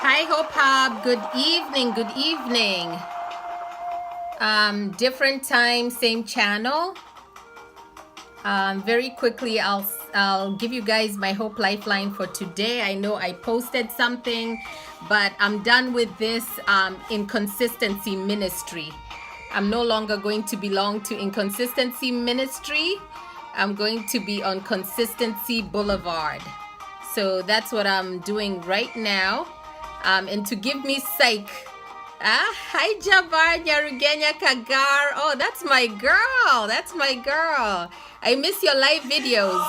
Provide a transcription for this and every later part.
Hi, Hope Hub. Good evening. Good evening. Different time, same channel. Very quickly, I'll give you guys my Hope Lifeline for today. I know I posted something, but I'm done with this inconsistency ministry. I'm no longer going to belong to inconsistency ministry. I'm going to be on Consistency Boulevard. So that's what I'm doing right now. And to give me psych. Hi Jabar Nyarugenya Kagar. Oh, that's my girl. That's my girl. I miss your live videos.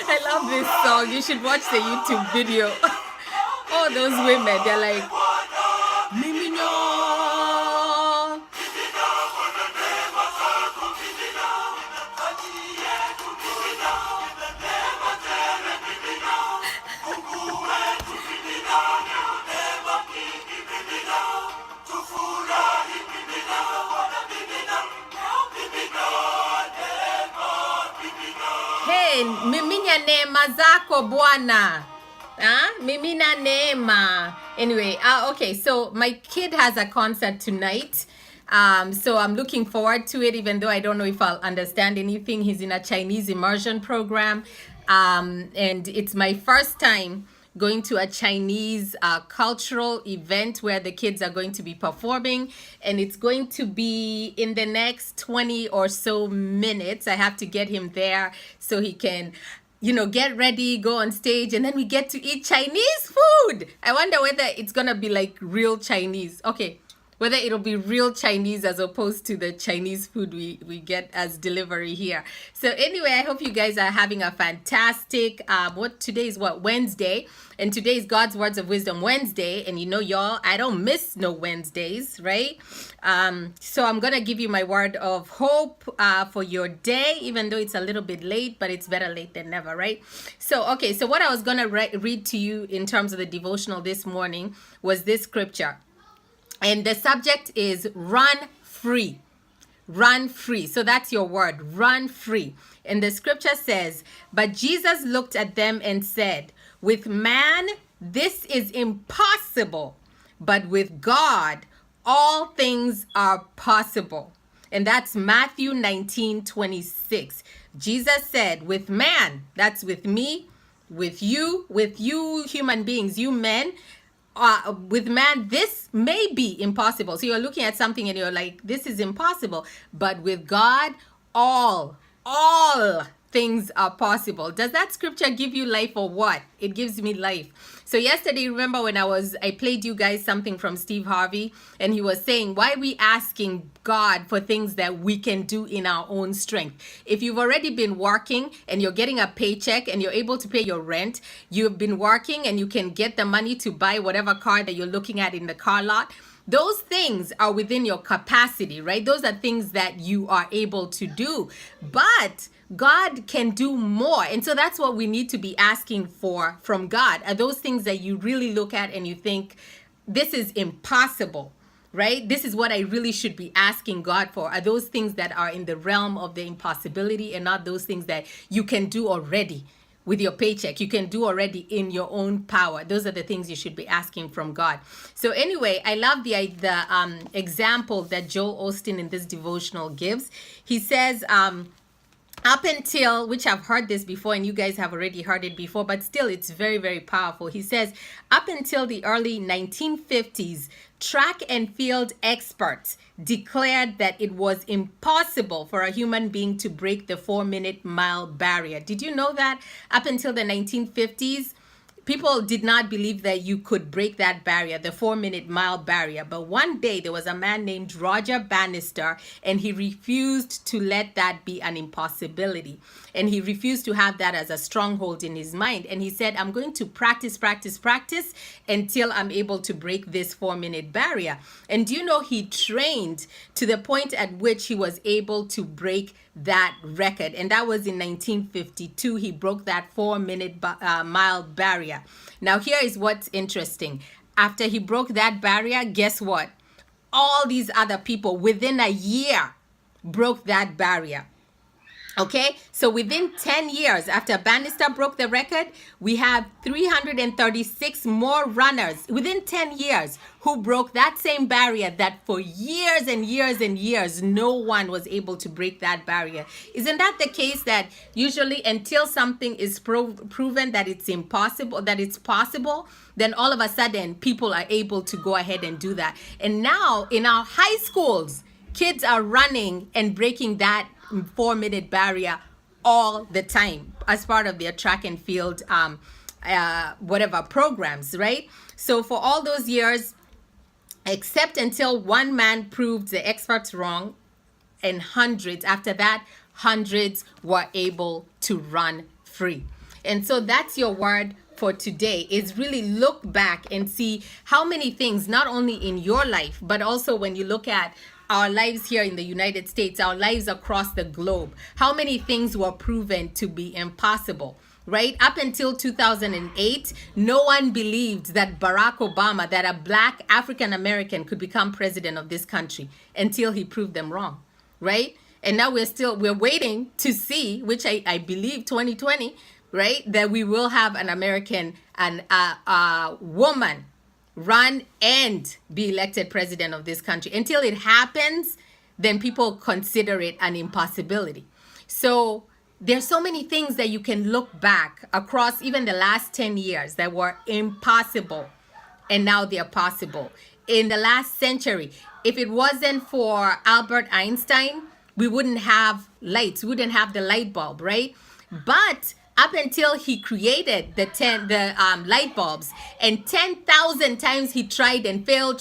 I love this song. You should watch the YouTube video. All those women, they're like, Mimino. Hey, miminya neema zako Bwana. Mimina neema. Anyway, okay, so my kid has a concert tonight. So I'm looking forward to it, even though I don't know if I'll understand anything. He's in a Chinese immersion program. And it's my first time going to a Chinese cultural event where the kids are going to be performing, and it's going to be in the next 20 or so minutes. I have to get him there so he can, you know, get ready, go on stage, and then we get to eat Chinese food. I wonder whether it's gonna be like real Chinese. Okay, whether it'll be real Chinese as opposed to the Chinese food we get as delivery here. So anyway, I hope you guys are having a fantastic, today is Wednesday, and today is God's Words of Wisdom Wednesday, and you know, y'all, I don't miss no Wednesdays, right? So I'm gonna give you my word of hope for your day, even though it's a little bit late, but it's better late than never, right? So, okay, so what I was gonna read to you in terms of the devotional this morning was this scripture. And the subject is run free. Run free. So that's your word, run free. And the scripture says, but Jesus looked at them and said, with man, this is impossible, but with God, all things are possible. And that's Matthew 19:26. Jesus said, with man, that's with me, with you human beings, you men, with man, this may be impossible. So you're looking at something and you're like, this is impossible. But with God, all things are possible. Does that scripture give you life or what? It gives me life. So yesterday, remember when I played you guys something from Steve Harvey, and he was saying, why are we asking God for things that we can do in our own strength? If you've already been working and you're getting a paycheck and you're able to pay your rent, you've been working and you can get the money to buy whatever car that you're looking at in the car lot, those things are within your capacity, right? Those are things that you are able to do. But God can do more. And so that's what we need to be asking for from God. Are those things that you really look at and you think, this is impossible, right? This is what I really should be asking God for. Are those things that are in the realm of the impossibility and not those things that you can do already with your paycheck, you can do already in your own power? Those are the things you should be asking from God. So anyway, I love the example that Joel Osteen in this devotional gives. He says, up until, which I've heard this before and you guys have already heard it before, but still it's very, very powerful. He says, up until the early 1950s, track and field experts declared that it was impossible for a human being to break the 4-minute mile barrier. Did you know that? Up until the 1950s, people did not believe that you could break that barrier, the 4-minute mile barrier. But one day there was a man named Roger Bannister, and he refused to let that be an impossibility. And he refused to have that as a stronghold in his mind. And he said, I'm going to practice until I'm able to break this 4-minute barrier. And do you know, he trained to the point at which he was able to break that record, and that was in 1952. He broke that 4-minute mile barrier. Now, here is what's interesting. After he broke that barrier, guess what? All these other people within a year broke that barrier. Okay, so within 10 years after Bannister broke the record, we have 336 more runners within 10 years who broke that same barrier that for years and years and years, no one was able to break that barrier. Isn't that the case, that usually until something is proven that it's impossible, that it's possible, then all of a sudden people are able to go ahead and do that. And now in our high schools, kids are running and breaking that 4-minute barrier all the time as part of their track and field whatever programs, right? So for all those years, except until one man proved the experts wrong, and after that hundreds were able to run free. And so that's your word for today, is really look back and see how many things, not only in your life, but also when you look at our lives here in the United States, our lives across the globe, how many things were proven to be impossible, right? Up until 2008, no one believed that Barack Obama, that a black African American could become president of this country, until he proved them wrong, right? And now we're waiting to see, which I believe 2020, right, that we will have an American and a woman run and be elected president of this country. Until it happens, then people consider it an impossibility. So there's so many things that you can look back across even the last 10 years that were impossible, and now they're possible. In the last century, if it wasn't for Albert Einstein, we wouldn't have lights, we wouldn't have the light bulb, right? But up until he created the light bulbs, and 10,000 times he tried and failed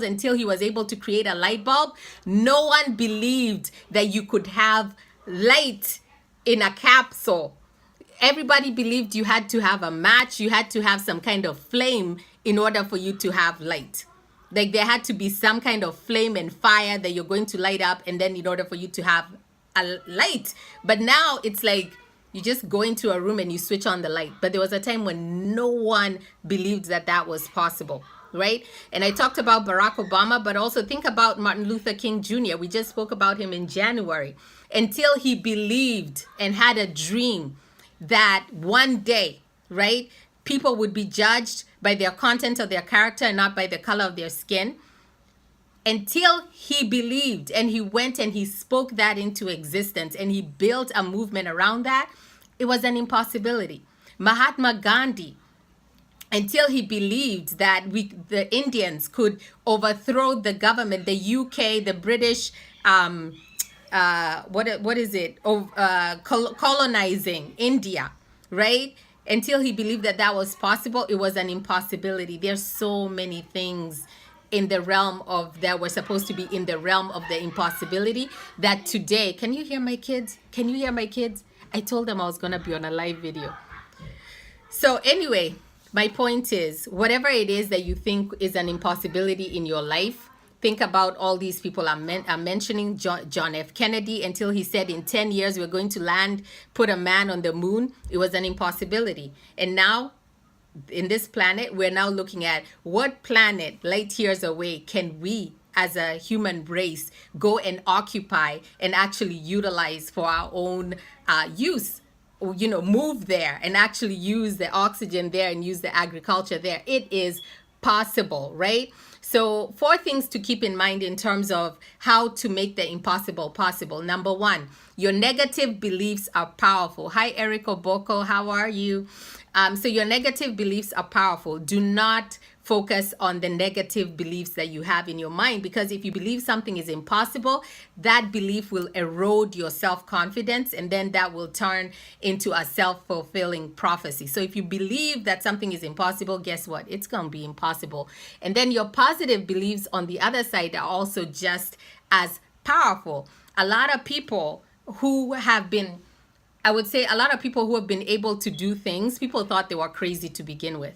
until he was able to create a light bulb, no one believed that you could have light in a capsule. Everybody believed you had to have a match, you had to have some kind of flame in order for you to have light. Like there had to be some kind of flame and fire that you're going to light up, and then in order for you to have a light. But now it's like you just go into a room and you switch on the light. But there was a time when no one believed that that was possible, right? And I talked about Barack Obama, but also think about Martin Luther King Jr. We just spoke about him in January. Until he believed and had a dream that one day, right, people would be judged by their content of their character and not by the color of their skin. Until he believed and he went and he spoke that into existence and he built a movement around that, it was an impossibility. Mahatma Gandhi, until he believed that the Indians could overthrow the government, the UK, the British, colonizing India, right? Until he believed that that was possible, it was an impossibility. There's so many things in the realm of that were supposed to be in the realm of the impossibility that today, can you hear my kids? Can you hear my kids? I told them I was going to be on a live video. So anyway, my point is, whatever it is that you think is an impossibility in your life, think about all these people I'm mentioning. John F. Kennedy, until he said in 10 years we're going to put a man on the moon, it was an impossibility. And now, in this planet, we're now looking at what planet light years away can we as a human race go and occupy and actually utilize for our own use, move there and actually use the oxygen there and use the agriculture there. It is possible, right? So 4 things to keep in mind in terms of how to make the impossible possible. Number 1, your negative beliefs are powerful. Hi, Erico Boko, how are you? So your negative beliefs are powerful. Do not focus on the negative beliefs that you have in your mind, because if you believe something is impossible, that belief will erode your self-confidence, and then that will turn into a self-fulfilling prophecy. So if you believe that something is impossible, guess what? It's going to be impossible. And then your positive beliefs on the other side are also just as powerful. A lot of people who have been, I would say a lot of people who have been able to do things, people thought they were crazy to begin with.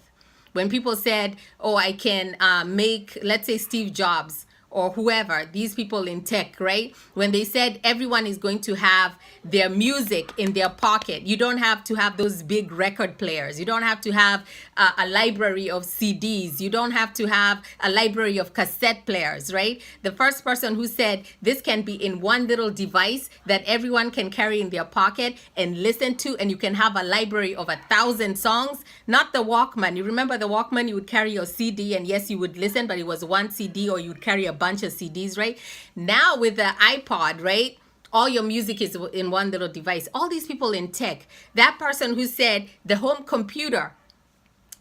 When people said, oh, I can make, let's say Steve Jobs or whoever, these people in tech, right? When they said everyone is going to have their music in their pocket. You don't have to have those big record players. You don't have to have a library of CDs. You don't have to have a library of cassette players, right? The first person who said this can be in one little device that everyone can carry in their pocket and listen to, and you can have a library of 1,000 songs, not the Walkman. You remember the Walkman, you would carry your CD, and yes, you would listen, but it was one CD, or you would carry a bunch of CDs, right? Now with the iPod, right? All your music is in one little device. All these people in tech, that person who said the home computer,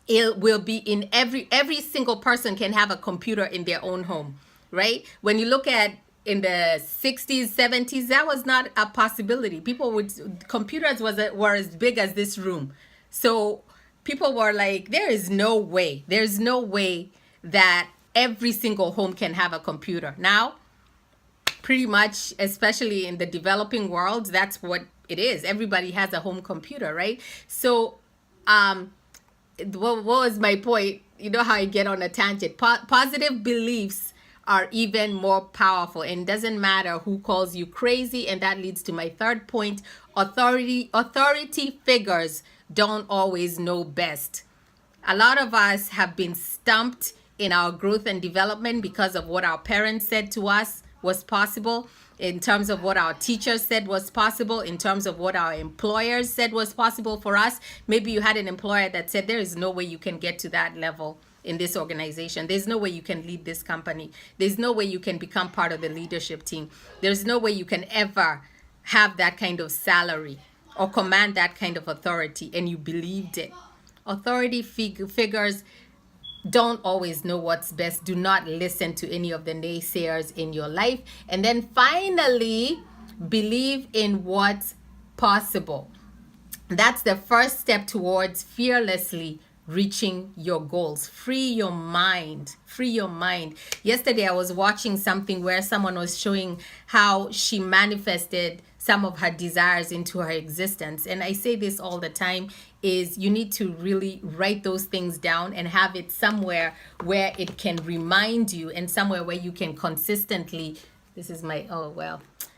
it will be in every single person can have a computer in their own home, right? When you look at in the 60s, 70s, that was not a possibility. People would, computers were as big as this room. So people were like, there's no way that every single home can have a computer. Now, pretty much, especially in the developing world, that's what it is. Everybody has a home computer, right? So, what was my point? You know how I get on a tangent. Positive beliefs are even more powerful, and it doesn't matter who calls you crazy. And that leads to my third point. Authority figures don't always know best. A lot of us have been stumped in our growth and development because of what our parents said to us was possible, in terms of what our teachers said was possible, in terms of what our employers said was possible for us. Maybe you had an employer that said, there is no way you can get to that level in this organization. There's no way you can lead this company. There's no way you can become part of the leadership team. There's no way you can ever have that kind of salary or command that kind of authority, and you believed it. Authority figures don't always know what's best. Do not listen to any of the naysayers in your life. And then finally, believe in what's possible. That's the first step towards fearlessly reaching your goals. Free your mind. Free your mind. Yesterday, I was watching something where someone was showing how she manifested some of her desires into her existence. And I say this all the time, is you need to really write those things down and have it somewhere where it can remind you, and somewhere where you can consistently, this is my,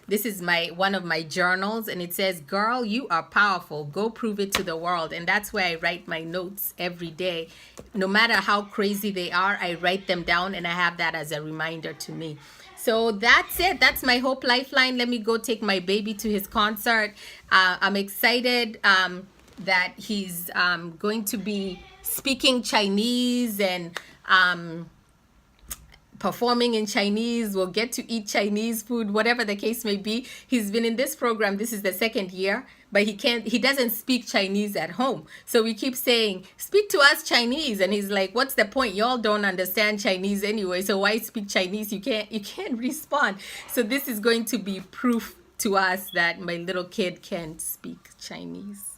this is one of my journals, and it says, girl, you are powerful. Go prove it to the world. And that's where I write my notes every day. No matter how crazy they are, I write them down, and I have that as a reminder to me. So that's it. That's my Hope Lifeline. Let me go take my baby to his concert. I'm excited that he's going to be speaking Chinese and performing in Chinese. We'll get to eat Chinese food, whatever the case may be. He's been in this program. This is the second year, but he doesn't speak Chinese at home. So we keep saying, speak to us Chinese. And he's like, what's the point? Y'all don't understand Chinese anyway. So why speak Chinese? You can't respond. So this is going to be proof to us that my little kid can speak Chinese.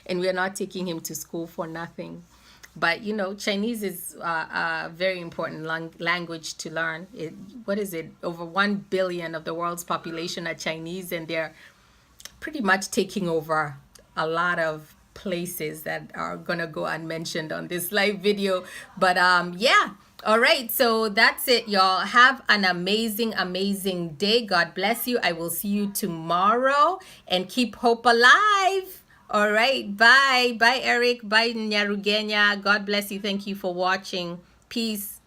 And we're not taking him to school for nothing. But, you know, Chinese is a very important language to learn. What is it? Over 1 billion of the world's population are Chinese, and they're pretty much taking over a lot of places that are going to go unmentioned on this live video. But yeah. All right. So that's it, y'all. Have an amazing, amazing day. God bless you. I will see you tomorrow, and keep hope alive. All right. Bye. Bye, Eric. Bye, Nyarugenya. God bless you. Thank you for watching. Peace.